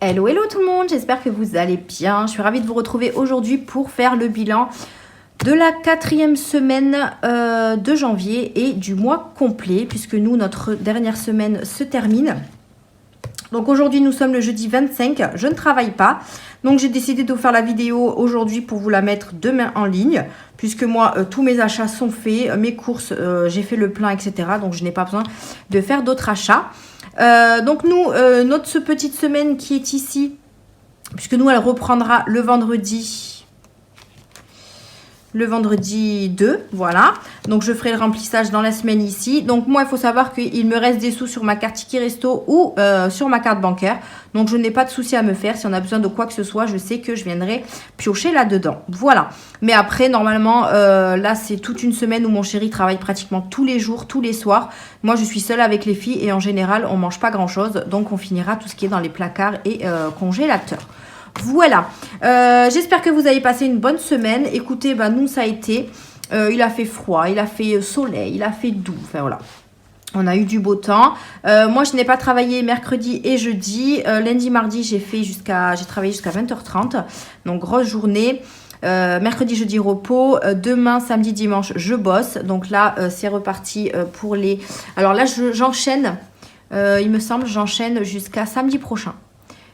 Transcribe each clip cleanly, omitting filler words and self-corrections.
Hello, hello tout le monde, j'espère que vous allez bien. Je suis ravie de vous retrouver aujourd'hui pour faire le bilan de la 4e semaine de janvier et du mois complet, puisque nous, notre dernière semaine se termine. Donc aujourd'hui, nous sommes le jeudi 25, je ne travaille pas. Donc j'ai décidé de vous faire la vidéo aujourd'hui pour vous la mettre demain en ligne, puisque moi, tous mes achats sont faits, mes courses, j'ai fait le plein, etc. Donc je n'ai pas besoin de faire d'autres achats. Donc nous, notre petite semaine qui est ici, puisque nous, elle reprendra le vendredi 2, voilà. Donc je ferai le remplissage dans la semaine ici. Donc moi, il faut savoir qu'il me reste des sous sur ma carte Ticket Resto ou sur ma carte bancaire. Donc je n'ai pas de souci à me faire. Si on a besoin de quoi que ce soit, je sais que je viendrai piocher là-dedans. Voilà. Mais après, normalement, là, c'est toute une semaine où mon chéri travaille pratiquement tous les jours, tous les soirs. Moi, je suis seule avec les filles et en général, on mange pas grand-chose. Donc on finira tout ce qui est dans les placards et congélateurs. Voilà, j'espère que vous avez passé une bonne semaine. Écoutez, bah, nous ça a été, il a fait froid, il a fait soleil, il a fait doux, enfin voilà. On a eu du beau temps. Moi, je n'ai pas travaillé mercredi et jeudi. Lundi, mardi, j'ai travaillé jusqu'à 20h30. Donc, grosse journée. Mercredi, jeudi, repos. Demain, samedi, dimanche, je bosse. Donc là, c'est reparti pour les... Alors là, j'enchaîne. Il me semble, j'enchaîne jusqu'à samedi prochain.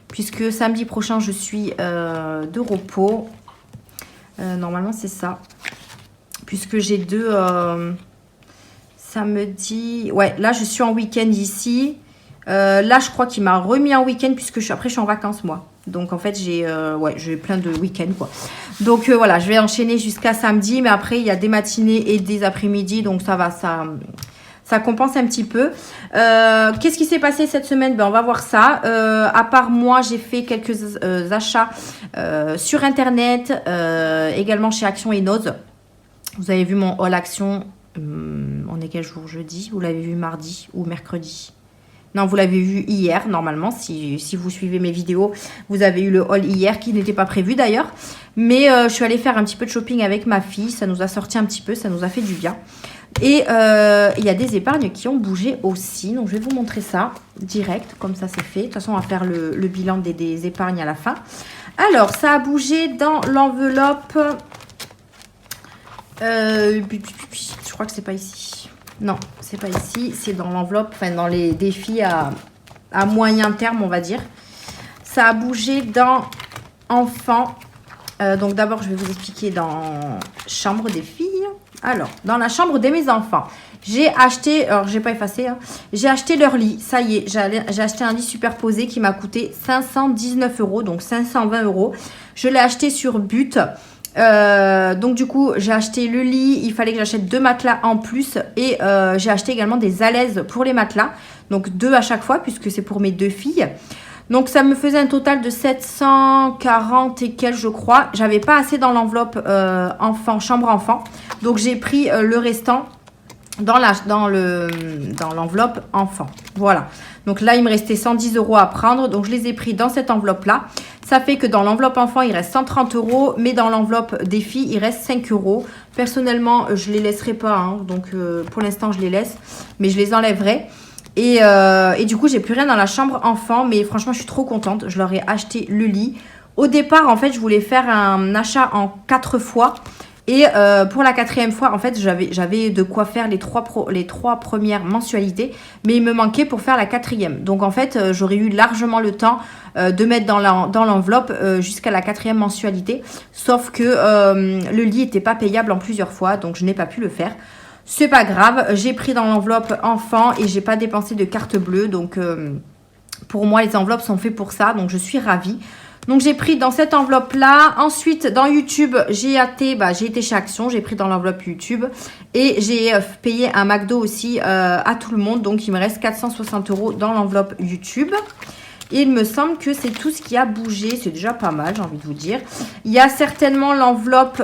Puisque samedi prochain, je suis de repos. Normalement, c'est ça. Puisque j'ai deux... samedi... Ouais, là, je suis en week-end ici. Là, je crois qu'il m'a remis en week-end puisque après, je suis en vacances, moi. Donc, en fait, j'ai plein de week-ends, quoi. Donc, voilà, je vais enchaîner jusqu'à samedi. Mais après, il y a des matinées et des après-midi. Donc, ça va, ça compense un petit peu. Qu'est-ce qui s'est passé cette semaine? Ben, on va voir ça. À part moi, j'ai fait quelques achats sur Internet, également chez Action et Nose. Vous avez vu mon haul Action. On est quel jour? Jeudi? Vous l'avez vu mardi ou mercredi? Non, vous l'avez vu hier, normalement. Si vous suivez mes vidéos, vous avez eu le haul hier qui n'était pas prévu d'ailleurs. Mais je suis allée faire un petit peu de shopping avec ma fille. Ça nous a sorti un petit peu, ça nous a fait du bien. Et il y a des épargnes qui ont bougé aussi. Donc, je vais vous montrer ça direct, comme ça c'est fait. De toute façon, on va faire le bilan des épargnes à la fin. Alors, ça a bougé dans l'enveloppe. Je crois que c'est pas ici. Non, c'est pas ici. C'est dans l'enveloppe, enfin dans les défis à moyen terme, on va dire. Ça a bougé dans enfants. Donc, d'abord, je vais vous expliquer dans chambre des filles. Alors, dans la chambre de mes enfants, j'ai acheté, alors j'ai pas effacé, hein, j'ai acheté leur lit, ça y est, j'ai acheté un lit superposé qui m'a coûté 519 €, donc 520 €. Je l'ai acheté sur But, donc du coup, j'ai acheté le lit, il fallait que j'achète 2 matelas en plus et j'ai acheté également des alaises pour les matelas, donc 2 à chaque fois puisque c'est pour mes 2 filles. Donc, ça me faisait un total de 740 et quelques, je crois. J'avais pas assez dans l'enveloppe chambre enfant. Donc, j'ai pris le restant dans l'enveloppe enfant. Voilà. Donc là, il me restait 110 € à prendre. Donc, je les ai pris dans cette enveloppe-là. Ça fait que dans l'enveloppe enfant, il reste 130 €. Mais dans l'enveloppe des filles, il reste 5 €. Personnellement, je les laisserai pas. Hein. Donc, pour l'instant, je les laisse. Mais je les enlèverai. Et du coup, j'ai plus rien dans la chambre enfant. Mais franchement, je suis trop contente. Je leur ai acheté le lit. Au départ, en fait, je voulais faire un achat en 4 fois. Et pour la 4e fois, en fait, j'avais de quoi faire les 3 premières mensualités. Mais il me manquait pour faire la 4e. Donc, en fait, j'aurais eu largement le temps de mettre dans l'enveloppe jusqu'à la 4e mensualité. Sauf que le lit n'était pas payable en plusieurs fois. Donc, je n'ai pas pu le faire. C'est pas grave, j'ai pris dans l'enveloppe enfant et j'ai pas dépensé de carte bleue. Donc, pour moi, les enveloppes sont faites pour ça. Donc, je suis ravie. Donc, j'ai pris dans cette enveloppe-là. Ensuite, dans YouTube, j'ai été chez Action. J'ai pris dans l'enveloppe YouTube. Et j'ai payé un McDo aussi à tout le monde. Donc, il me reste 460 € dans l'enveloppe YouTube. Et il me semble que c'est tout ce qui a bougé. C'est déjà pas mal, j'ai envie de vous dire. Il y a certainement l'enveloppe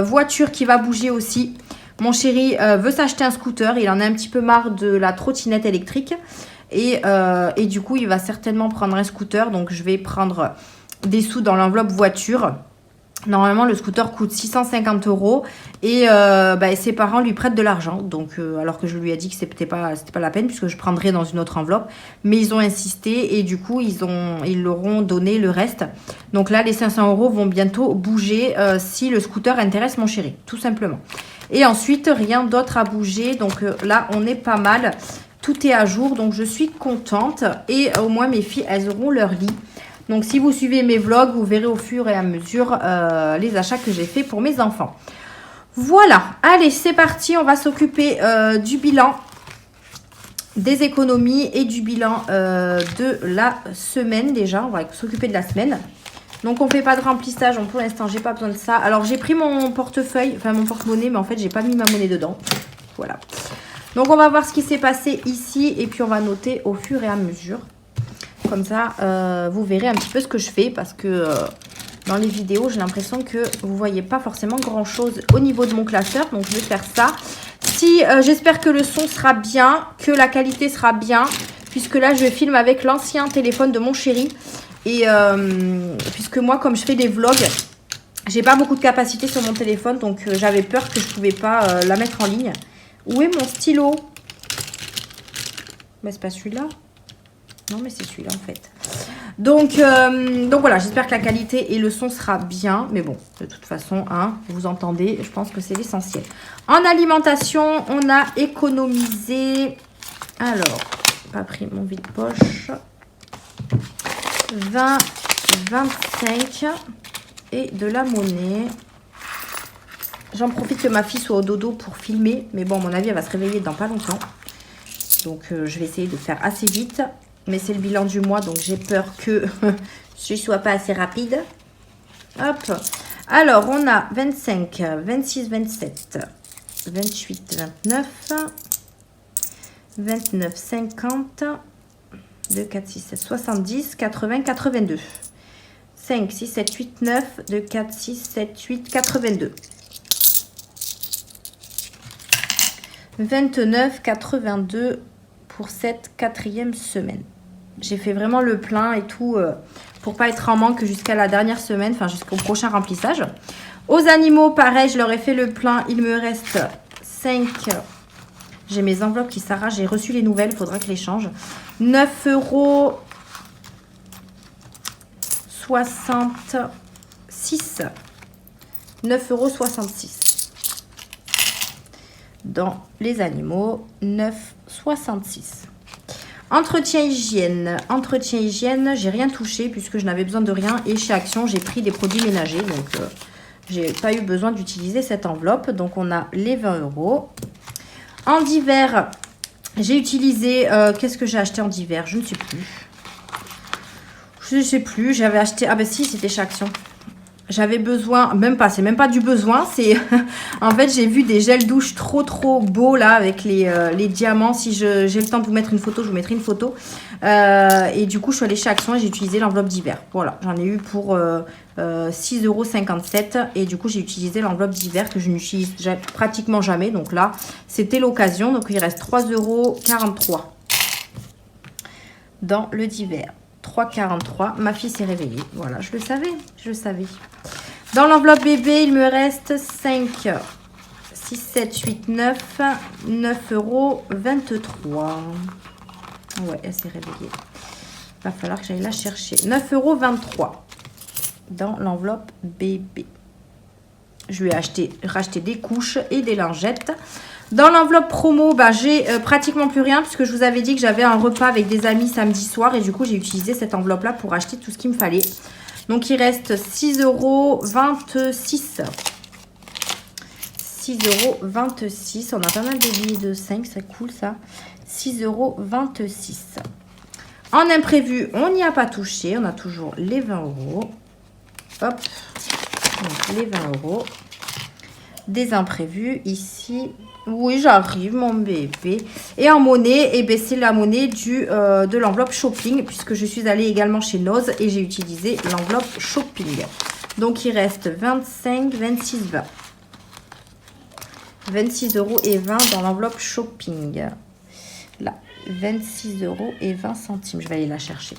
voiture qui va bouger aussi. Mon chéri veut s'acheter un scooter. Il en a un petit peu marre de la trottinette électrique. Et du coup, il va certainement prendre un scooter. Donc, je vais prendre des sous dans l'enveloppe voiture. Normalement, le scooter coûte 650 € et ses parents lui prêtent de l'argent. Donc, alors que je lui ai dit que c'était pas la peine puisque je prendrais dans une autre enveloppe. Mais ils ont insisté et du coup, ils leur ont donné le reste. Donc là, les 500 € vont bientôt bouger si le scooter intéresse mon chéri, tout simplement. Et ensuite, rien d'autre à bouger. Donc là, on est pas mal. Tout est à jour, donc je suis contente. Et au moins, mes filles, elles auront leur lit. Donc, si vous suivez mes vlogs, vous verrez au fur et à mesure les achats que j'ai fait pour mes enfants. Voilà. Allez, c'est parti. On va s'occuper du bilan des économies et du bilan de la semaine déjà. On va s'occuper de la semaine. Donc, on ne fait pas de remplissage. Pour l'instant, j'ai pas besoin de ça. Alors, j'ai pris mon portefeuille, enfin mon porte-monnaie, mais en fait, j'ai pas mis ma monnaie dedans. Voilà. Donc, on va voir ce qui s'est passé ici et puis on va noter au fur et à mesure. Comme ça, vous verrez un petit peu ce que je fais parce que dans les vidéos, j'ai l'impression que vous ne voyez pas forcément grand-chose au niveau de mon classeur. Donc, je vais faire ça. Si j'espère que le son sera bien, que la qualité sera bien, puisque là, je filme avec l'ancien téléphone de mon chéri. Et puisque moi, comme je fais des vlogs, j'ai pas beaucoup de capacité sur mon téléphone. Donc, j'avais peur que je ne pouvais pas la mettre en ligne. Où est mon stylo? Mais c'est pas celui-là. Non, mais c'est celui-là, en fait. Donc voilà, j'espère que la qualité et le son sera bien. Mais bon, de toute façon, hein, vous entendez, je pense que c'est l'essentiel. En alimentation, on a économisé... Alors, pas pris mon vide-poche. 20, 25 et de la monnaie. J'en profite que ma fille soit au dodo pour filmer. Mais bon, à mon avis, elle va se réveiller dans pas longtemps. Donc, je vais essayer de faire assez vite. Mais c'est le bilan du mois, donc j'ai peur que je ne sois pas assez rapide. Hop. Alors, on a 25, 26, 27, 28, 29, 29, 50, 2, 4, 6, 7, 70, 80, 82. 5, 6, 7, 8, 9, 2, 4, 6, 7, 8, 82. 29, 82 pour cette 4e semaine. J'ai fait vraiment le plein et tout pour pas être en manque jusqu'à la dernière semaine, enfin jusqu'au prochain remplissage. Aux animaux, pareil, je leur ai fait le plein. Il me reste 5. J'ai mes enveloppes qui s'arrachent. J'ai reçu les nouvelles, il faudra que je les change. 9,66 €. 9,66 € dans les animaux. 9,66 €. Entretien hygiène. Entretien hygiène, j'ai rien touché puisque je n'avais besoin de rien. Et chez Action, j'ai pris des produits ménagers. Donc, j'ai pas eu besoin d'utiliser cette enveloppe. Donc, on a les 20 €. En divers, j'ai utilisé... qu'est-ce que j'ai acheté en divers? Je ne sais plus. Je ne sais plus. J'avais acheté... Ah ben si, c'était chez Action. J'avais besoin, même pas, c'est même pas du besoin, c'est en fait j'ai vu des gels douche trop beaux là avec les diamants. Si j'ai le temps de vous mettre une photo, je vous mettrai une photo. Et du coup je suis allée chez Action et j'ai utilisé l'enveloppe d'hiver. Voilà, j'en ai eu pour 6,57 € et du coup j'ai utilisé l'enveloppe d'hiver que je n'utilise pratiquement jamais. Donc là c'était l'occasion, donc il reste 3,43 € dans le d'hiver. 3,43 €. Ma fille s'est réveillée. Voilà, je le savais. Je le savais. Dans l'enveloppe bébé, il me reste 5, 6, 7, 8, 9, 9,23 €. Ouais, elle s'est réveillée. Il va falloir que j'aille la chercher. 9,23 € dans l'enveloppe bébé. Je lui ai racheté des couches et des lingettes. Dans l'enveloppe promo, bah, j'ai pratiquement plus rien puisque je vous avais dit que j'avais un repas avec des amis samedi soir. Et du coup, j'ai utilisé cette enveloppe-là pour acheter tout ce qu'il me fallait. Donc, il reste 6,26 €. 6,26 €. On a pas mal de billets de 5, c'est cool ça. 6,26 €. En imprévu, on n'y a pas touché. On a toujours les 20 €. Hop. Donc, les 20 €. Des imprévus ici. Oui, j'arrive, mon bébé. Et en monnaie, eh ben, c'est la monnaie de l'enveloppe shopping, puisque je suis allée également chez Noz et j'ai utilisé l'enveloppe shopping. Donc, il reste 25, 26, 20. 26,20 € dans l'enveloppe shopping. Là, 26,20 €. Je vais aller la chercher.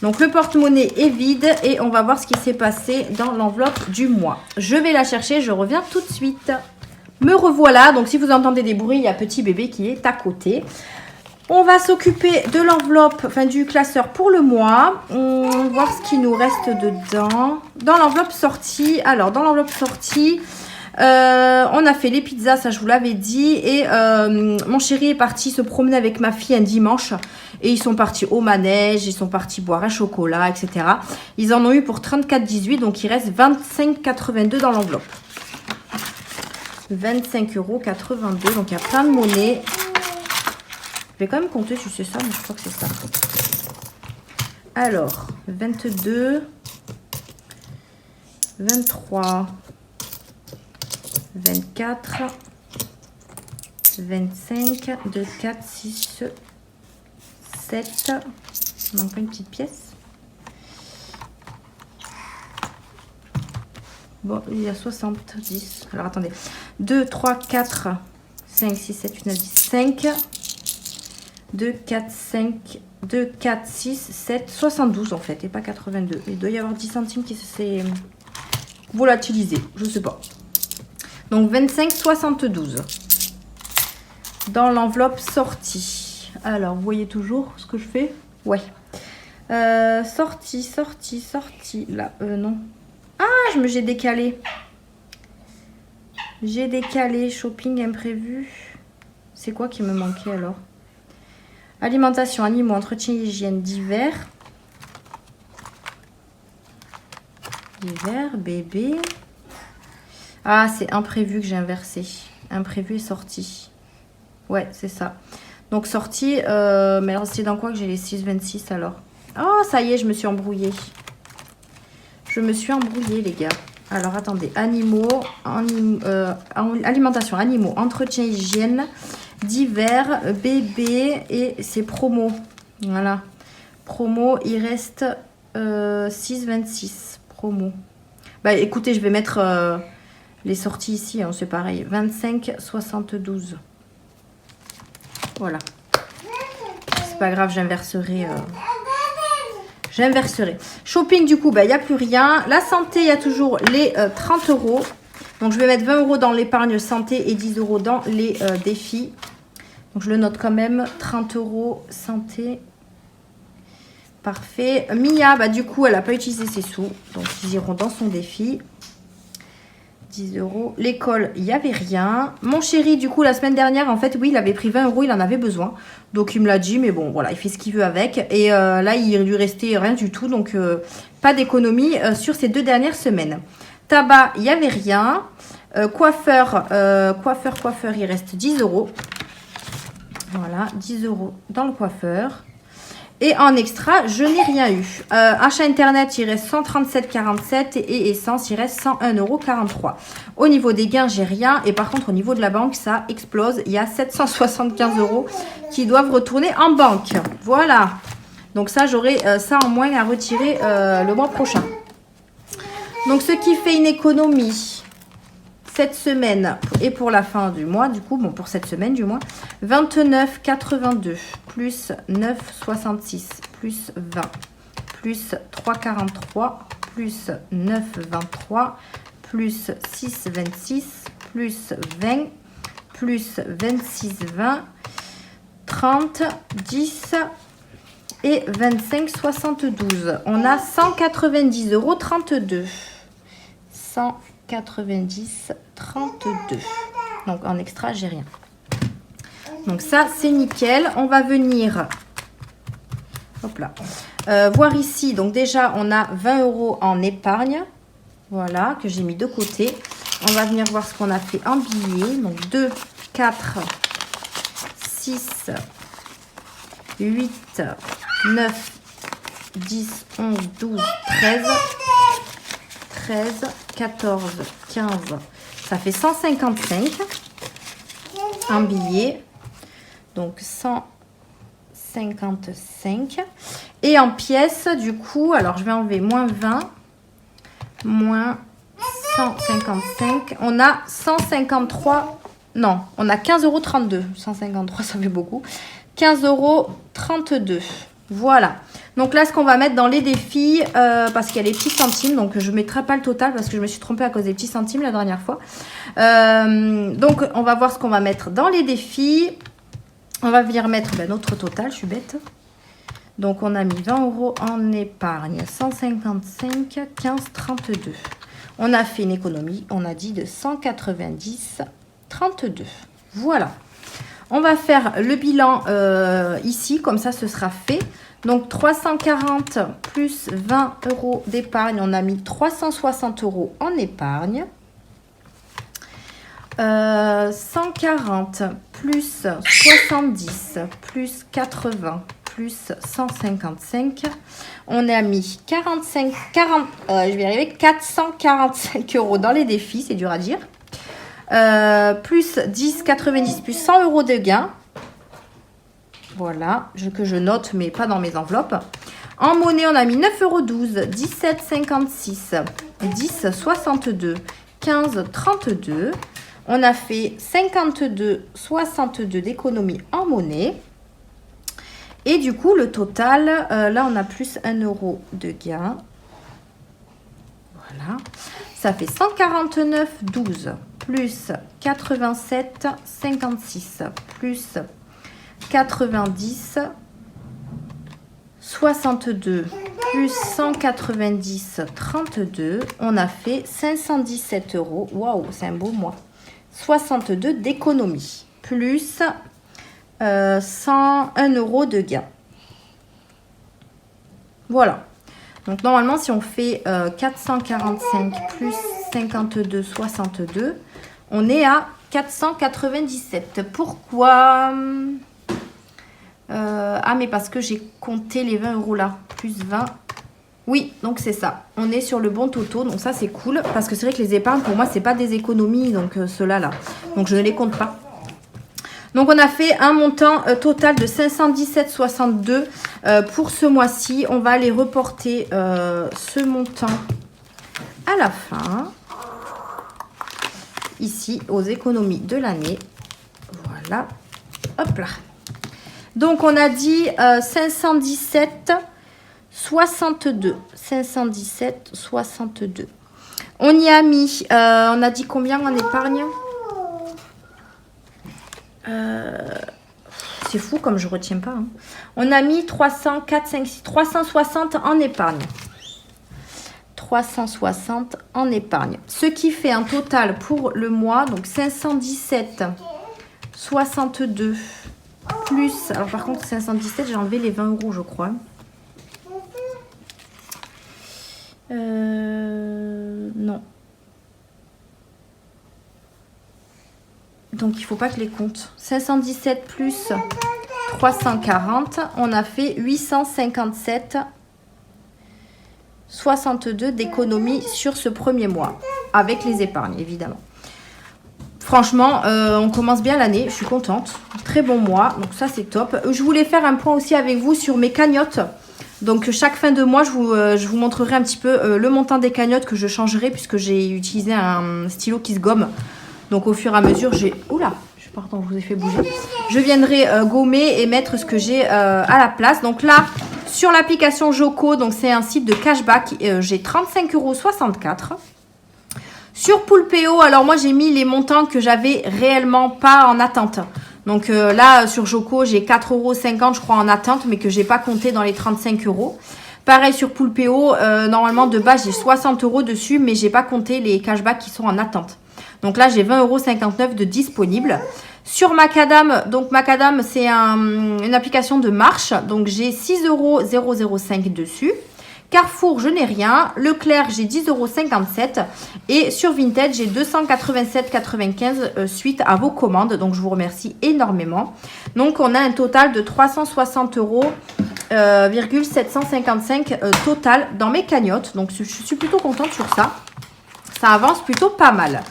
Donc le porte-monnaie est vide et on va voir ce qui s'est passé dans l'enveloppe du mois. Je vais la chercher, je reviens tout de suite. Me revoilà, donc si vous entendez des bruits, il y a petit bébé qui est à côté. On va s'occuper de l'enveloppe, enfin du classeur pour le mois. On va voir ce qui nous reste dedans. Dans l'enveloppe sortie, alors dans l'enveloppe sortie, on a fait les pizzas, ça je vous l'avais dit. Et mon chéri est parti se promener avec ma fille un dimanche. Et ils sont partis au manège, ils sont partis boire un chocolat, etc. Ils en ont eu pour 34,18, donc il reste 25,82 dans l'enveloppe. 25,82 €, donc il y a plein de monnaie. Je vais quand même compter si c'est ça, mais je crois que c'est ça. Alors, 22, 23, 24, 25, 2, 4, 6, 7. Il manque pas une petite pièce. Bon, il y a 70. Alors, attendez. 2, 3, 4, 5, 6, 7, 8, 9, 10, 5. 2, 4, 5, 2, 4, 6, 7, 72 en fait, et pas 82. Il doit y avoir 10 centimes qui s'est volatilisé, je sais pas. Donc 25,72 dans l'enveloppe sortie. Alors, vous voyez toujours ce que je fais? Ouais. Sortie. Là, non. Ah, j'ai décalé. J'ai décalé. Shopping imprévu. C'est quoi qui me manquait alors? Alimentation, animaux, entretien, hygiène, divers. Divers, bébé. Ah, c'est imprévu que j'ai inversé. Imprévu et sorti. Ouais, c'est ça. Donc, sortie, mais alors c'est dans quoi que j'ai les 6,26 alors? Oh, ça y est, je me suis embrouillée. Je me suis embrouillée, les gars. Alors, attendez. Animaux, alimentation, animaux, entretien, hygiène, divers, bébé et c'est promo. Voilà. Promo, il reste 6,26. Promo. Bah, écoutez, je vais mettre les sorties ici. Hein, c'est pareil. 25,72. Voilà. C'est pas grave, j'inverserai. J'inverserai. Shopping, du coup, il n'y a plus rien. La santé, il y a toujours les 30 €. Donc, je vais mettre 20 € dans l'épargne santé et 10 € dans les défis. Donc, je le note quand même. 30 € santé. Parfait. Mia, bah, du coup, elle n'a pas utilisé ses sous. Donc, ils iront dans son défi. 10 €. L'école, il n'y avait rien. Mon chéri, du coup, la semaine dernière, en fait, oui, il avait pris 20 €, il en avait besoin. Donc, il me l'a dit, mais bon, voilà, il fait ce qu'il veut avec. Et là, il lui restait rien du tout. Donc, pas d'économie sur ces 2 dernières semaines. Tabac, il n'y avait rien. Coiffeur, il reste 10 €. Voilà, 10 € dans le coiffeur. Et en extra, je n'ai rien eu. Achat internet, il reste 137,47 et essence, il reste 101,43 €. Au niveau des gains, j'ai rien. Et par contre, au niveau de la banque, ça explose. Il y a 775 € qui doivent retourner en banque. Voilà. Donc ça, j'aurai ça en moins à retirer le mois prochain. Donc, ce qui fait une économie cette semaine et pour la fin du mois, du coup, bon, pour cette semaine du mois, 29,82 plus 9,66 plus 20 plus 3,43 plus 9,23 plus 6,26 plus 20 plus 26,20 30, 10 et 25,72. On a 190,32 €. 190,32. Donc en extra, j'ai rien. Donc ça, c'est nickel. On va venir hop là, voir ici. Donc déjà, on a 20 € en épargne. Voilà, que j'ai mis de côté. On va venir voir ce qu'on a fait en billets. Donc 2, 4, 6, 8, 9, 10, 11, 12, 13. 13, 14, 15, ça fait 155 en billets. Donc 155. Et en pièces, du coup, alors je vais enlever moins 20, moins 155. On a 153, non, on a 15,32 €. 153, ça fait beaucoup. 15,32 €. Voilà. Donc là, ce qu'on va mettre dans les défis, parce qu'il y a les petits centimes, donc je ne mettrai pas le total parce que je me suis trompée à cause des petits centimes la dernière fois. Donc, on va voir ce qu'on va mettre dans les défis. On va venir mettre notre total, je suis bête. Donc, on a mis 20 € en épargne, 155, 15, 32. On a fait une économie, on a dit de 190, 32. Voilà. On va faire le bilan ici, comme ça, ce sera fait. Donc, 340 plus 20 € d'épargne. On a mis 360 € en épargne. 140 plus 70 plus 80 plus 155. On a mis 445 € dans les défis. C'est dur à dire. Plus 10, 90 plus 100 € de gain. Voilà, que je note, mais pas dans mes enveloppes. En monnaie, on a mis 9,12 €, 17,56, 10, 62, 15, 32. On a fait 52,62 d'économie en monnaie. Et du coup, le total, là, on a plus 1 € de gain. Voilà. Ça fait 149,12 plus 87,56 plus 90, 62 plus 190, 32. On a fait 517 €. Waouh, c'est un beau mois. 62 d'économie. Plus 101 € de gain. Voilà. Donc, normalement, si on fait 445 plus 52, 62, on est à 497. Pourquoi ah, mais parce que j'ai compté les 20 € là. Plus 20. Oui, donc c'est ça. On est sur le bon toto. Donc ça, c'est cool. Parce que c'est vrai que les épargnes, pour moi, c'est pas des économies. Donc ceux-là, là. Donc je ne les compte pas. Donc on a fait un montant total de 517,62 pour ce mois-ci. On va aller reporter ce montant à la fin. Ici, aux économies de l'année. Voilà. Hop là. Donc, on a dit 517,62. 517,62. On y a mis, on a dit combien en épargne? C'est fou comme je ne retiens pas. Hein. On a mis 304, 5, 6, 360 en épargne. 360 en épargne. Ce qui fait un total pour le mois, donc 517,62 plus... Alors par contre, 517, j'ai enlevé les 20 € je crois. Non. Donc il ne faut pas que je les compte. 517 plus 340, on a fait 857,62 d'économie sur ce premier mois. Avec les épargnes, évidemment. Franchement, on commence bien l'année. Je suis contente. Très bon mois. Donc ça, c'est top. Je voulais faire un point aussi avec vous sur mes cagnottes. Donc chaque fin de mois, je vous montrerai un petit peu le montant des cagnottes que je changerai puisque j'ai utilisé un stylo qui se gomme. Donc au fur et à mesure, Oula, pardon, je vous ai fait bouger. Je viendrai gommer et mettre ce que j'ai à la place. Donc là, sur l'application Joko, donc c'est un site de cashback, j'ai 35,64 €. Sur Poulpeo, alors moi j'ai mis les montants que j'avais réellement pas en attente. Donc là, sur Joko, j'ai 4,50 € je crois en attente, mais que j'ai pas compté dans les 35 €. Pareil sur Poulpeo, normalement de base j'ai 60 € dessus, mais j'ai pas compté les cashbacks qui sont en attente. Donc là, j'ai 20,59 € de disponible. Sur Macadam, donc Macadam, c'est une application de marche. Donc j'ai 6,005 € dessus. Carrefour, je n'ai rien. Leclerc, j'ai 10,57 €. Et sur Vinted, j'ai 287,95 suite à vos commandes. Donc je vous remercie énormément. Donc on a un total de 360,755 € total dans mes cagnottes. Donc je suis plutôt contente sur ça. Ça avance plutôt pas mal.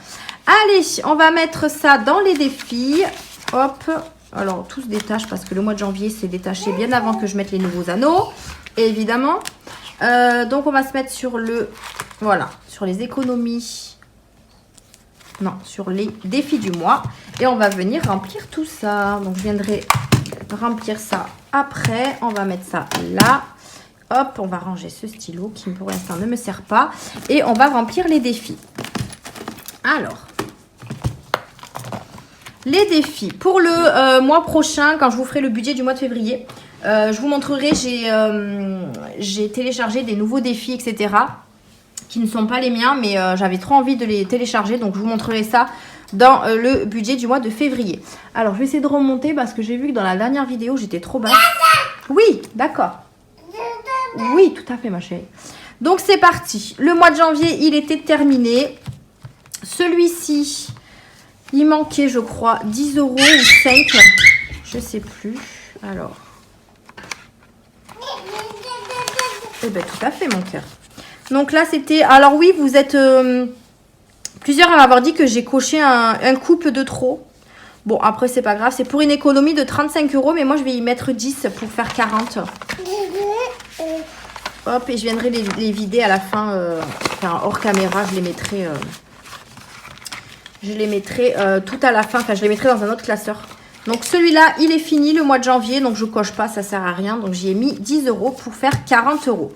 Allez, on va mettre ça dans les défis. Hop. Alors, tout se détache parce que le mois de janvier s'est détaché bien avant que je mette les nouveaux anneaux. Évidemment. Donc, on va se mettre sur sur les économies. Non, sur les défis du mois. Et on va venir remplir tout ça. Donc, je viendrai remplir ça après. On va mettre ça là. Hop, on va ranger ce stylo qui pour l'instant ne me sert pas. Et on va remplir les défis. Alors, les défis. Pour le mois prochain, quand je vous ferai le budget du mois de février, je vous montrerai, j'ai téléchargé des nouveaux défis, etc. qui ne sont pas les miens, mais j'avais trop envie de les télécharger. Donc, je vous montrerai ça dans le budget du mois de février. Alors, je vais essayer de remonter parce que j'ai vu que dans la dernière vidéo, j'étais trop basse. Oui, d'accord. Oui, tout à fait, ma chérie. Donc, c'est parti. Le mois de janvier, il était terminé. Celui-ci, il manquait, je crois, 10 € ou 5. Je ne sais plus. Alors. Eh bien, tout à fait, mon cœur. Donc là, c'était... Alors oui, vous êtes plusieurs à m'avoir dit que j'ai coché un couple de trop. Bon, après, c'est pas grave. C'est pour une économie de 35 €, mais moi, je vais y mettre 10 pour faire 40. Hop, et je viendrai les vider à la fin, enfin, hors caméra, je les mettrai tout à la fin, enfin, je les mettrai dans un autre classeur. Donc, celui-là, il est fini le mois de janvier, donc je coche pas, ça sert à rien. Donc, j'y ai mis 10 € pour faire 40 €.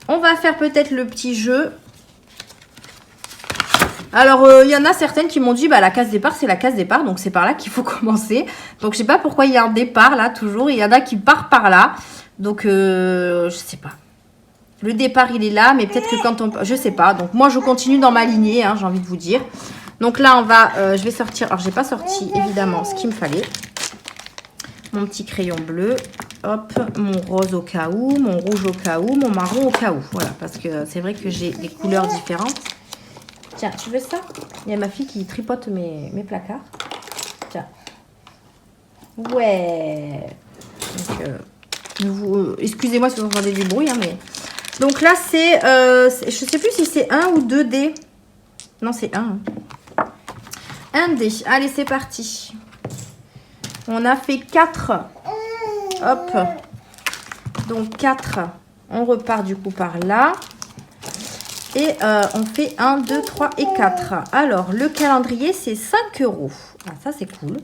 On va faire peut-être le petit jeu. Alors, il y en a certaines qui m'ont dit, bah, la case départ, c'est la case départ. Donc, c'est par là qu'il faut commencer. Donc, je sais pas pourquoi il y a un départ, là, toujours. Il y en a qui partent par là. Donc, je sais pas. Le départ, il est là, mais peut-être que quand on... Je sais pas. Donc, moi, je continue dans ma lignée, hein, j'ai envie de vous dire. Donc, là, on va... je vais sortir... Alors, j'ai pas sorti, évidemment, ce qu'il me fallait. Mon petit crayon bleu. Hop, mon rose au cas où, mon rouge au cas où, mon marron au cas où. Voilà, parce que c'est vrai que j'ai des couleurs différentes. Tiens, tu veux ça? Il y a ma fille qui tripote mes placards. Tiens. Ouais. Donc, excusez-moi si vous entendez du bruit, hein, mais... Donc là, c'est... je sais plus si c'est 1 ou 2 dés. Non, c'est 1. Hein. 1 dé. Allez, c'est parti. On a fait 4. Hop. Donc 4. On repart du coup par là. Et on fait 1, 2, 3 et 4. Alors, le calendrier, c'est 5 €. Ah, ça, c'est cool.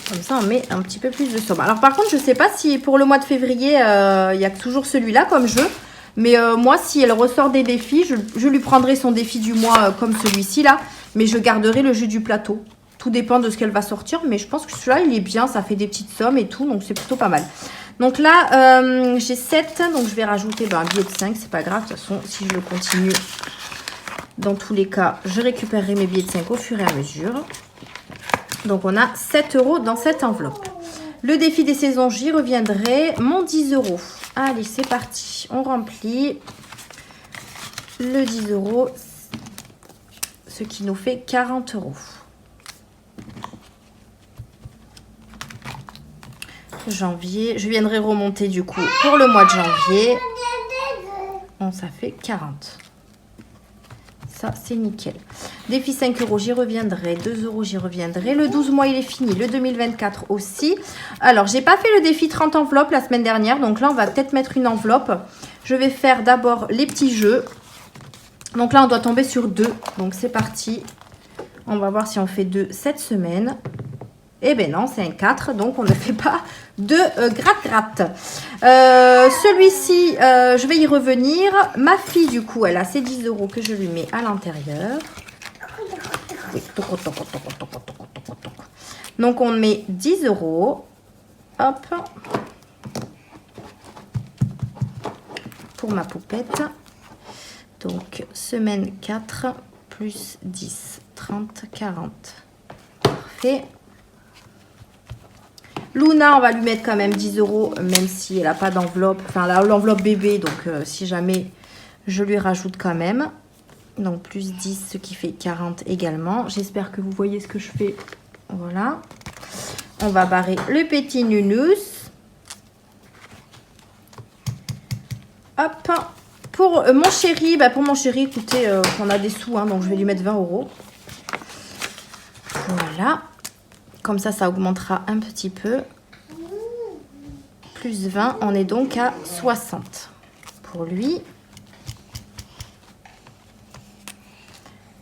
Comme ça, on met un petit peu plus de somme. Alors, par contre, je ne sais pas si pour le mois de février, il y a toujours celui-là comme jeu. Mais moi, si elle ressort des défis, je lui prendrai son défi du mois comme celui-ci, là. Mais je garderai le jeu du plateau. Tout dépend de ce qu'elle va sortir. Mais je pense que celui-là, il est bien. Ça fait des petites sommes et tout. Donc, c'est plutôt pas mal. Donc là, j'ai 7. Donc, je vais rajouter un billet de 5. C'est pas grave. De toute façon, si je le continue, dans tous les cas, je récupérerai mes billets de 5 au fur et à mesure. Donc, on a 7 € dans cette enveloppe. Le défi des saisons, j'y reviendrai. Mon 10 €. Allez, c'est parti. On remplit le 10 €, ce qui nous fait 40 €. Janvier. Je viendrai remonter du coup pour le mois de janvier. Bon, ça fait 40. Ça, c'est nickel. Défi 5 €, j'y reviendrai. 2 €, j'y reviendrai. Le 12 mois, il est fini. Le 2024 aussi. Alors, j'ai pas fait le défi 30 enveloppes la semaine dernière. Donc là, on va peut-être mettre une enveloppe. Je vais faire d'abord les petits jeux. Donc là, on doit tomber sur 2. Donc, c'est parti. On va voir si on fait 2 cette semaine. Eh bien non, c'est un 4. Donc, on ne fait pas de gratte-gratte. Celui-ci, je vais y revenir. Ma fille, du coup, elle a ses 10 € que je lui mets à l'intérieur. Oui. Donc, on met 10 €. Hop. Pour ma poupette. Donc, semaine 4 plus 10, 30, 40. Parfait. Luna, on va lui mettre quand même 10 €, même si elle n'a pas d'enveloppe. Enfin, l'enveloppe bébé, donc si jamais, je lui rajoute quand même. Donc, plus 10, ce qui fait 40 également. J'espère que vous voyez ce que je fais. Voilà. On va barrer le petit Nunus. Hop. Pour mon chéri, écoutez, on a des sous, hein, donc je vais lui mettre 20 €. Voilà. Comme ça, ça augmentera un petit peu. Plus 20, on est donc à 60 pour lui.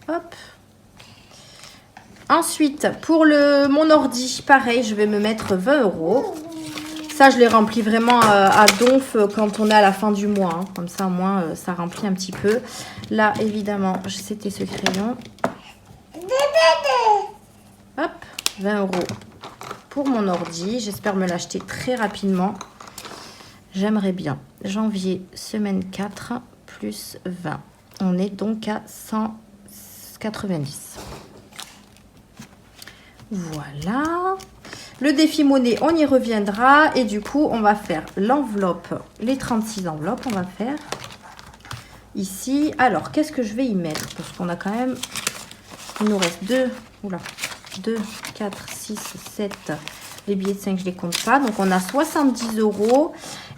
Hop. Ensuite, pour mon ordi, pareil, je vais me mettre 20 €. Ça, je les remplis vraiment à donf quand on est à la fin du mois. Hein. Comme ça, au moins, ça remplit un petit peu. Là, évidemment, c'était ce crayon. Hop, 20 € pour mon ordi. J'espère me l'acheter très rapidement. J'aimerais bien. Janvier, semaine 4, plus 20. On est donc à 190. Voilà. Le défi monnaie, on y reviendra. Et du coup, on va faire l'enveloppe, les 36 enveloppes. On va faire ici. Alors, qu'est-ce que je vais y mettre? Parce qu'on a quand même... Il nous reste 2, 4, 6, 7. Les billets de 5, je ne les compte pas. Donc, on a 70 €.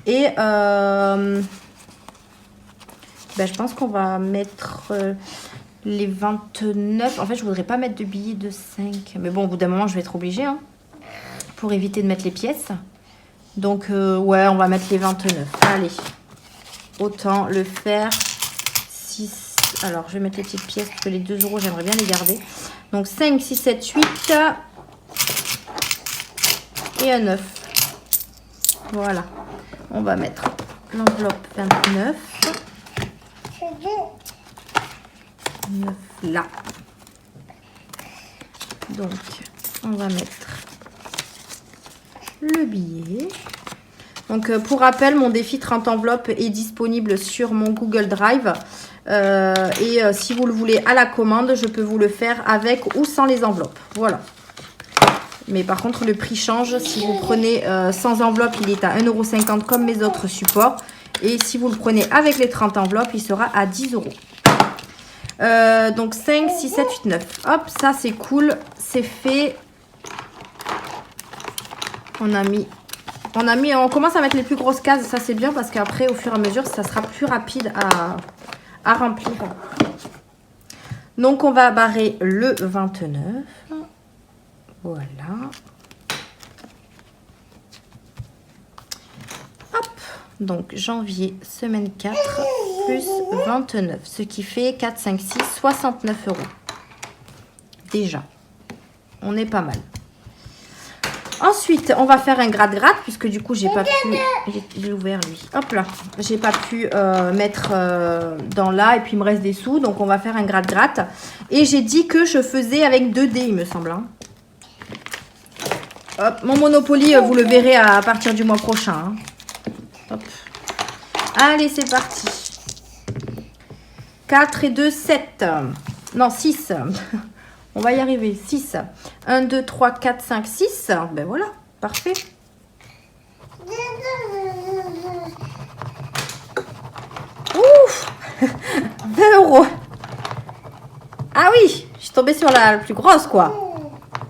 Et je pense qu'on va mettre les 29. En fait, je ne voudrais pas mettre de billets de 5. Mais bon, au bout d'un moment, je vais être obligée. Hein, pour éviter de mettre les pièces. Donc, ouais, on va mettre les 29. Allez. Autant le faire. 6. Alors, je vais mettre les petites pièces parce que les 2 €, j'aimerais bien les garder. Donc, 5, 6, 7, 8. Et un 9. Voilà. On va mettre l'enveloppe 29. 9 là. Donc, on va mettre le billet. Donc, pour rappel, mon défi 30 enveloppes est disponible sur mon Google Drive. Si vous le voulez à la commande, je peux vous le faire avec ou sans les enveloppes. Voilà. Mais par contre, le prix change. Si vous prenez sans enveloppe, il est à 1,50 € comme mes autres supports. Et si vous le prenez avec les 30 enveloppes, il sera à 10 €. Donc 5, 6, 7, 8, 9. Hop, ça c'est cool. C'est fait. On commence à mettre les plus grosses cases. Ça c'est bien parce qu'après, au fur et à mesure, ça sera plus rapide à remplir. Donc on va barrer le 29. Voilà. Hop. Donc, janvier, semaine 4, plus 29. Ce qui fait 4, 5, 6, 69 €. Déjà. On est pas mal. Ensuite, on va faire un gratte-gratte, puisque du coup, j'ai pas pu... J'ai ouvert, lui. Hop là. J'ai pas pu mettre dans là, et puis il me reste des sous. Donc, on va faire un gratte-gratte. Et j'ai dit que je faisais avec 2 dés, il me semble. Hein. Hop, mon Monopoly, vous le verrez à partir du mois prochain. Hein. Hop. Allez, c'est parti. 4 et 2, 7. Non, 6. On va y arriver. 6. 1, 2, 3, 4, 5, 6. Ben voilà, parfait. Ouf. 20 €. Ah oui, je suis tombée sur la plus grosse, quoi.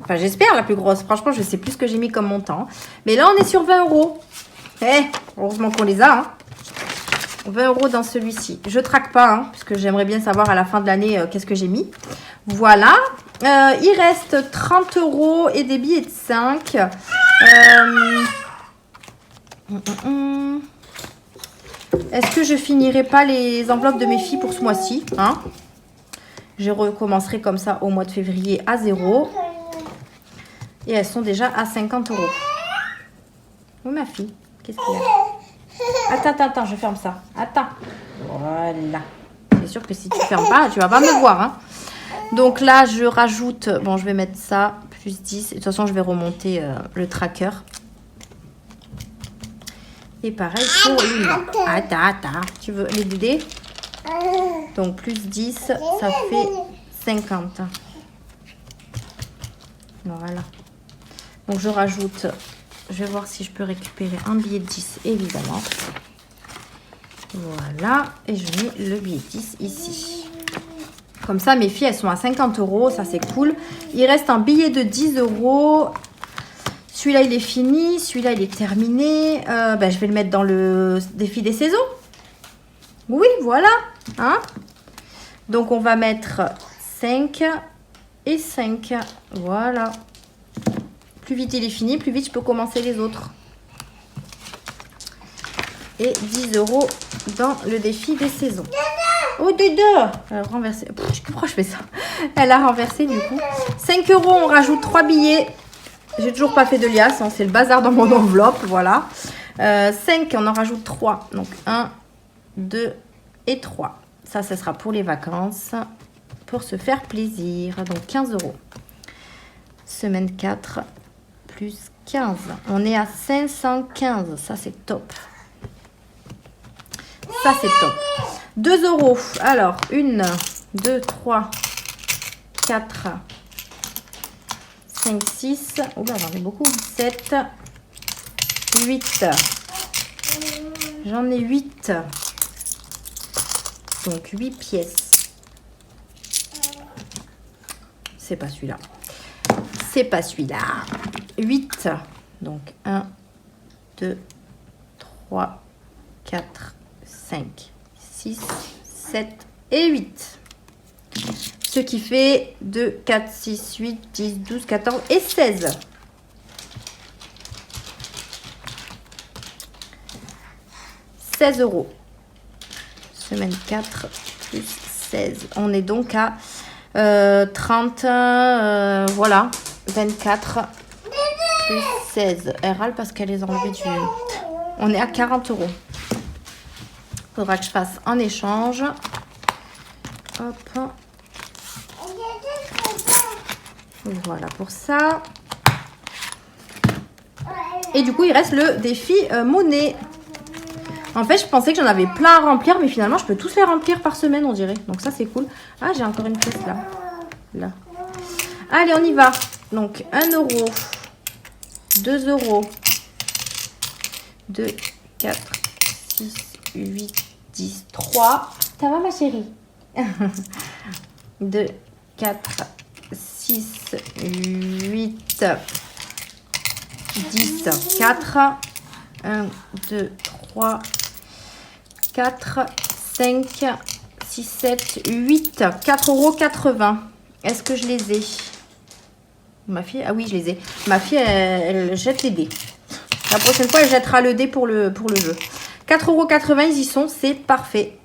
Enfin, j'espère la plus grosse. Franchement, je sais plus ce que j'ai mis comme montant. Mais là, on est sur 20 €. Eh, heureusement qu'on les a. Hein. 20 € dans celui-ci. Je traque pas, hein, parce que j'aimerais bien savoir à la fin de l'année qu'est-ce que j'ai mis. Voilà. Il reste 30 € et des billets de 5. Est-ce que je finirai pas les enveloppes de mes filles pour ce mois-ci, hein? Je recommencerai comme ça au mois de février à 0. Et elles sont déjà à 50 €. Oui, ma fille. Qu'est-ce qu'il y a? Attends, je ferme ça. Attends. Voilà. C'est sûr que si tu fermes pas, tu vas pas me voir. Hein. Donc là, je rajoute... Bon, je vais mettre ça, plus 10. Et de toute façon, je vais remonter le tracker. Et pareil pour lui. Attends. Tu veux les dés? Donc, plus 10, ça fait 50. Voilà. Donc, je rajoute... Je vais voir si je peux récupérer un billet de 10, évidemment. Voilà. Et je mets le billet de 10 ici. Comme ça, mes filles, elles sont à 50 €. Ça, c'est cool. Il reste un billet de 10 €. Celui-là, il est fini. Celui-là, il est terminé. Je vais le mettre dans le défi des saisons. Oui, voilà. Hein? Donc, on va mettre 5 et 5. Voilà. Plus vite il est fini, plus vite je peux commencer les autres. Et 10 € dans le défi des saisons. Oh, Dédé! Elle a renversé. Pourquoi je fais ça? Elle a renversé du coup. 5 €, on rajoute 3 billets. J'ai toujours pas fait de liasse, hein, c'est le bazar dans mon enveloppe, voilà. 5, on en rajoute 3. Donc 1, 2 et 3. Ça, ce sera pour les vacances, pour se faire plaisir. Donc 15 €. Semaine 4, plus 15. On est à 515. Ça, c'est top. Ça, c'est top. 2 €. Alors, 1, 2, 3, 4, 5, 6. Oula, j'en ai beaucoup. 7, 8. J'en ai 8. Donc, 8 pièces. C'est pas celui-là. C'est pas celui-là. 8. Donc, 1, 2, 3, 4, 5, 6, 7 et 8. Ce qui fait 2, 4, 6, 8, 10, 12, 14 et 16. €. Semaine 4 plus 16. On est donc à 30, voilà, 24 plus 16. Elle râle parce qu'elle les a enlevés du... On est à 40 €. Faudra que je fasse un échange. Hop. Voilà pour ça. Et du coup, il reste le défi monnaie. En fait, je pensais que j'en avais plein à remplir, mais finalement, je peux tous les remplir par semaine, on dirait. Donc ça, c'est cool. Ah, j'ai encore une pièce là. Là. Allez, on y va. Donc, 1 €, 2 €, 2, 4, 6, 8, 10, 3. Ça va, ma chérie? 2, 4, 6, 8, 10, 4. 1, 2, 3, 4, 5, 6, 7, 8. 4,80 €. Est-ce que je les ai? Ma fille, ah oui, je les ai. Ma fille, elle jette les dés. La prochaine fois, elle jettera le dé pour le jeu. 4,80 €, ils y sont. C'est parfait.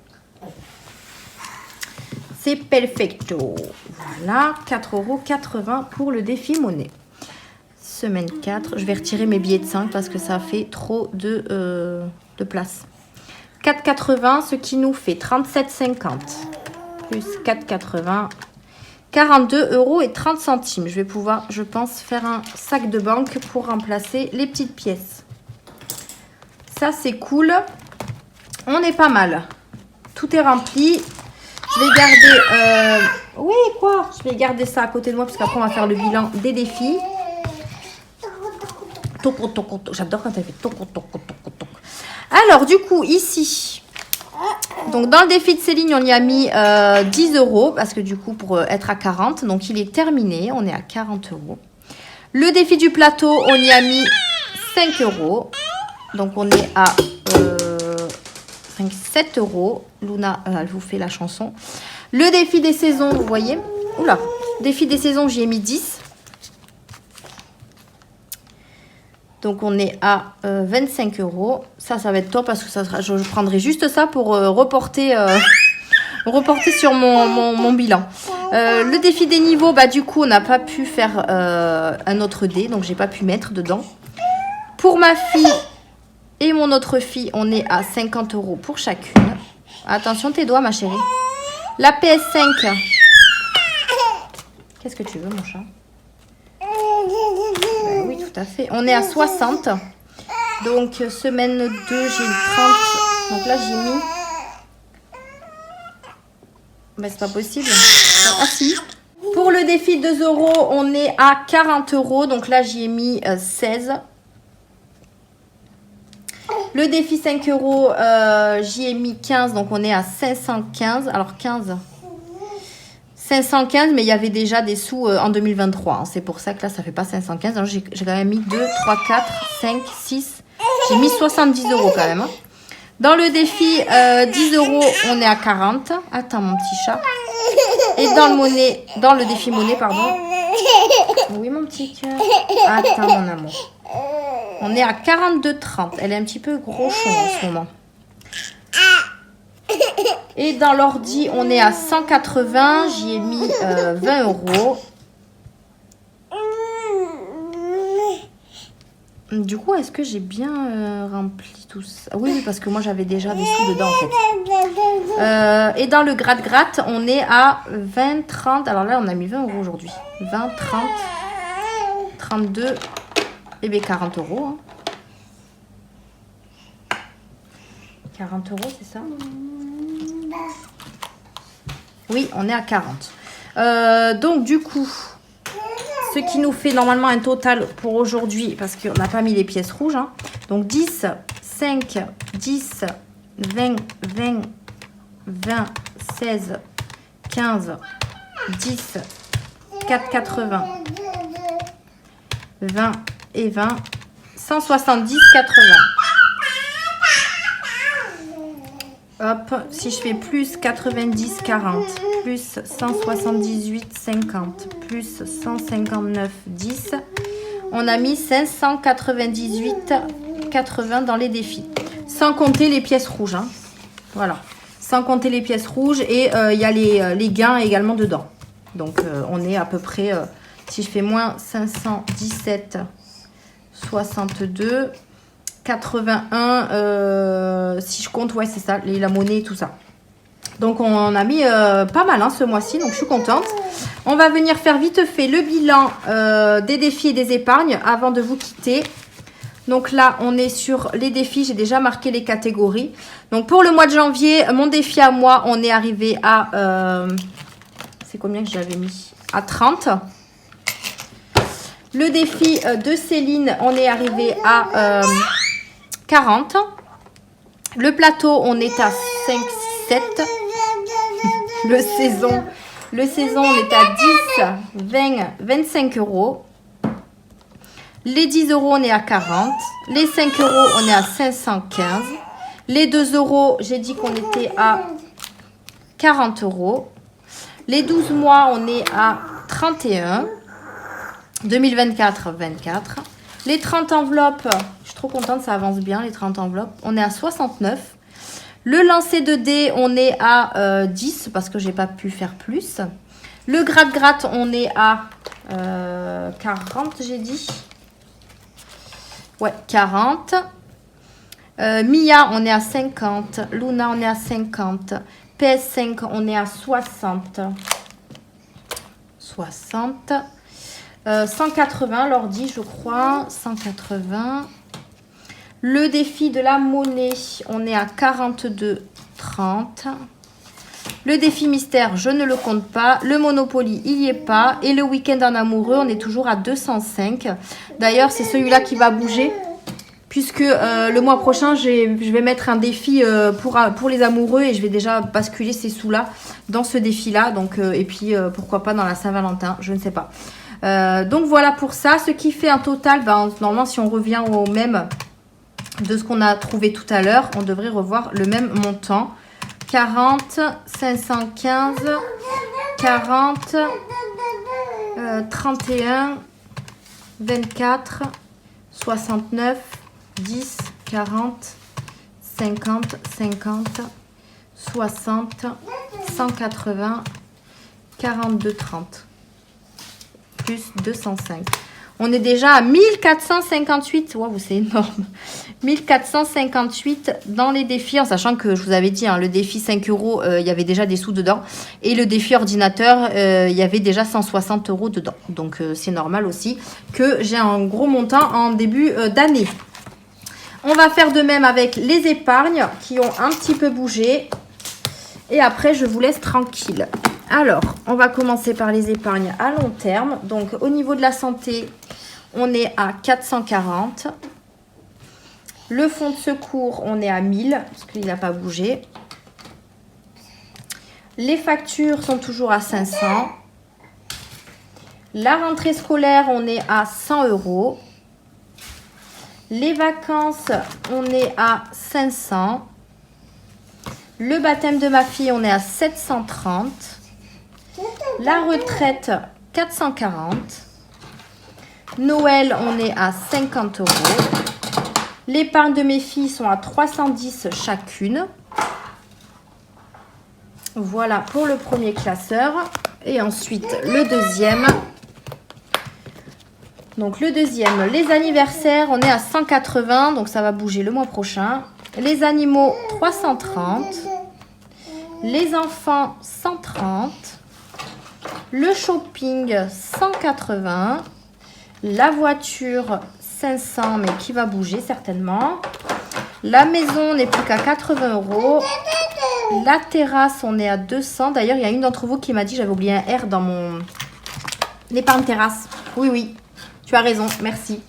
C'est perfecto. Voilà, 4,80 € pour le défi monnaie. Semaine 4. Je vais retirer mes billets de 5 parce que ça fait trop de place. 4,80 €, ce qui nous fait 37,50 plus 4,80 €. 42,30 €. Je vais pouvoir, je pense, faire un sac de banque pour remplacer les petites pièces. Ça, c'est cool. On est pas mal. Tout est rempli. Je vais garder... Oui, quoi? Je vais garder ça à côté de moi parce qu'après, on va faire le bilan des défis. J'adore quand elle fait toc. Alors, du coup, ici... Donc, dans le défi de Céline, on y a mis 10 € parce que du coup, pour être à 40, donc il est terminé. On est à 40 €. Le défi du plateau, on y a mis 5 €. Donc, on est à 7 €. Luna, elle vous fait la chanson. Le défi des saisons, vous voyez. Oula, défi des saisons, j'y ai mis 10. Donc, on est à 25 €. Ça va être top parce que ça sera, je prendrai juste ça pour reporter sur mon bilan. Le défi des niveaux, bah, du coup, on n'a pas pu faire un autre dé. Donc, j'ai pas pu mettre dedans. Pour ma fille et mon autre fille, on est à 50 € pour chacune. Attention tes doigts, ma chérie. La PS5. Qu'est-ce que tu veux, mon chat? Oui, tout à fait. On est à 60. Donc, semaine 2, j'ai eu 30. Donc là, j'ai mis... Ben, c'est pas possible. Ah, si. Pour le défi 2 €, on est à 40 €. Donc là, j'y ai mis 16. Le défi 5 €, j'y ai mis 15. Donc, on est à 515. Alors, 15... 515, mais il y avait déjà des sous en 2023. Hein. C'est pour ça que là, ça fait pas 515. Alors, j'ai quand même mis 2, 3, 4, 5, 6. J'ai mis 70 € quand même. Hein. Dans le défi 10 €, on est à 40. Attends, mon petit chat. Et dans le défi monnaie, pardon. Oui, mon petit cœur. Attends, mon amour. On est à 42,30. Elle est un petit peu grochon en ce moment. Et dans l'ordi, on est à 180. J'y ai mis 20 €. Du coup, est-ce que j'ai bien rempli tout ça? Oui, oui, parce que moi, j'avais déjà des sous dedans, en fait. Et dans le gratte-gratte, on est à 20, 30. Alors là, on a mis 20 € aujourd'hui. 20, 30, 32, et bien 40 €. Hein. 40 €, c'est ça? Oui, on est à 40. Donc, du coup, ce qui nous fait normalement un total pour aujourd'hui, parce qu'on n'a pas mis les pièces rouges. Hein. Donc, 10, 5, 10, 20, 20, 20, 16, 15, 10, 4, 80, 20 et 20, 170, 80. Hop, si je fais plus 90, 40, plus 178, 50, plus 159, 10, on a mis 598, 80 dans les défis. Sans compter les pièces rouges. Hein. Voilà. Sans compter les pièces rouges. Et il y a les gains également dedans. Donc, on est à peu près, si je fais moins 517, 62... 81, si je compte, ouais, c'est ça, la monnaie et tout ça. Donc, on a mis pas mal hein, ce mois-ci, donc je suis contente. On va venir faire vite fait le bilan des défis et des épargnes avant de vous quitter. Donc là, on est sur les défis, j'ai déjà marqué les catégories. Donc, pour le mois de janvier, mon défi à moi, on est arrivé à... c'est combien que j'avais mis? À 30. Le défi de Céline, on est arrivé à... 40. Le plateau, on est à 5, 6, 7. Le saison, on est à 10, 20, 25 €. Les 10 €, on est à 40. Les 5 €, on est à 515. Les 2 €, j'ai dit qu'on était à 40 €. Les 12 mois, on est à 31. 2024, 24. Les 30 enveloppes, je suis trop contente, ça avance bien, les 30 enveloppes. On est à 69. Le lancer de dés, on est à 10 parce que j'ai pas pu faire plus. Le gratte-gratte, on est à 40, j'ai dit. Ouais, 40. Mia, on est à 50. Luna, on est à 50. PS5, on est à 60. 60. 180, l'ordi, je crois. 180. Le défi de la monnaie, on est à 42, 30. Le défi mystère, je ne le compte pas. Le Monopoly, il n'y est pas. Et le week-end en amoureux, on est toujours à 205. D'ailleurs, c'est celui-là qui va bouger. Puisque le mois prochain, je vais mettre un défi pour les amoureux. Et je vais déjà basculer ces sous-là dans ce défi-là. Donc, et puis, pourquoi pas dans la Saint-Valentin, je ne sais pas. Donc, voilà pour ça. Ce qui fait un total, ben, normalement, si on revient au même de ce qu'on a trouvé tout à l'heure, on devrait revoir le même montant. 40, 515, 40, 31, 24, 69, 10, 40, 50, 50, 60, 180, 42, 30, plus 205. On est déjà à 1458. Waouh, c'est énorme. 1458 dans les défis, en sachant que je vous avais dit, hein, le défi 5 €, il y avait déjà des sous dedans. Et le défi ordinateur, il y avait déjà 160 € dedans. Donc, c'est normal aussi que j'ai un gros montant en début d'année. On va faire de même avec les épargnes qui ont un petit peu bougé. Et après, je vous laisse tranquille. Alors, on va commencer par les épargnes à long terme. Donc, au niveau de la santé, on est à 440. Le fonds de secours, on est à 1000 parce qu'il n'a pas bougé. Les factures sont toujours à 500. La rentrée scolaire, on est à 100 €. Les vacances, on est à 500. Le baptême de ma fille, on est à 730. La retraite, 440. Noël, on est à 50 €. L'épargne de mes filles sont à 310 chacune. Voilà pour le premier classeur. Et ensuite, le deuxième. Donc le deuxième, les anniversaires, on est à 180, donc ça va bouger le mois prochain. Les animaux, 330. Les enfants, 130. Le shopping, 180. La voiture, 500, mais qui va bouger certainement. La maison n'est plus qu'à 80 €. La terrasse, on est à 200. D'ailleurs, il y a une d'entre vous qui m'a dit, j'avais oublié un R dans mon épargne terrasse. Oui, oui, tu as raison, merci.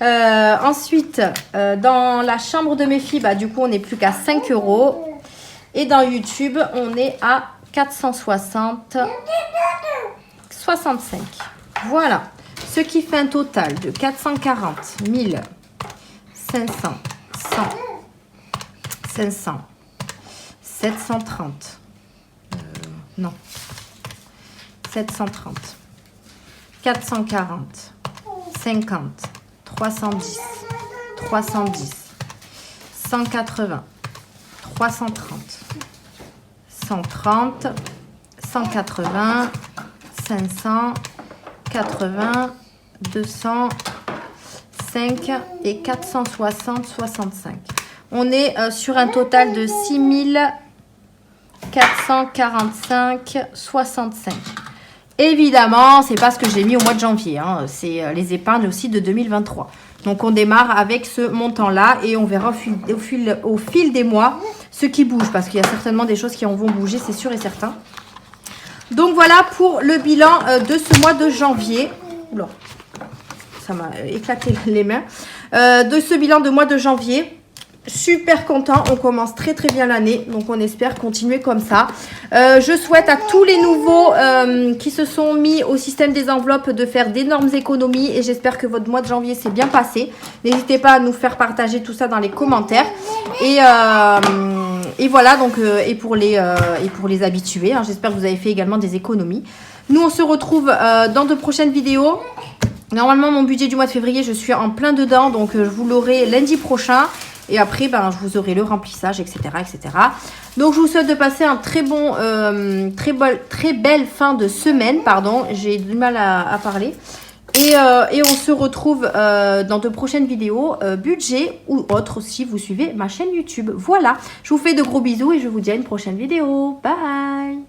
Ensuite, dans la chambre de mes filles, bah, du coup, on n'est plus qu'à 5 €. Et dans YouTube, on est à 460, 65. Voilà, ce qui fait un total de 440, 1000, 500, 100, 500, 730, non, 730, 440, 50, 310, 310, 180, 330, 130, 180, 500, 80, 200, 5 et 460, 65. On est sur un total de 6445, 65. Évidemment, c'est pas ce que j'ai mis au mois de janvier. Hein. C'est les épargnes aussi de 2023. Donc, on démarre avec ce montant-là et on verra au fil des mois ce qui bouge. Parce qu'il y a certainement des choses qui en vont bouger, c'est sûr et certain. Donc, voilà pour le bilan de ce mois de janvier. Oula, ça m'a éclaté les mains. De ce bilan de mois de janvier. Super content, on commence très très bien l'année, donc on espère continuer comme ça. Je souhaite à tous les nouveaux qui se sont mis au système des enveloppes de faire d'énormes économies et j'espère que votre mois de janvier s'est bien passé. N'hésitez pas à nous faire partager tout ça dans les commentaires. Et voilà, donc et pour les habitués, hein, j'espère que vous avez fait également des économies. Nous on se retrouve dans de prochaines vidéos. Normalement mon budget du mois de février, je suis en plein dedans, donc je vous l'aurai lundi prochain. Et après, ben, je vous aurai le remplissage, etc., etc. Donc, je vous souhaite de passer un très belle fin de semaine. Pardon, j'ai du mal à parler. Et on se retrouve dans de prochaines vidéos, budget ou autre, si vous suivez ma chaîne YouTube. Voilà, je vous fais de gros bisous et je vous dis à une prochaine vidéo. Bye!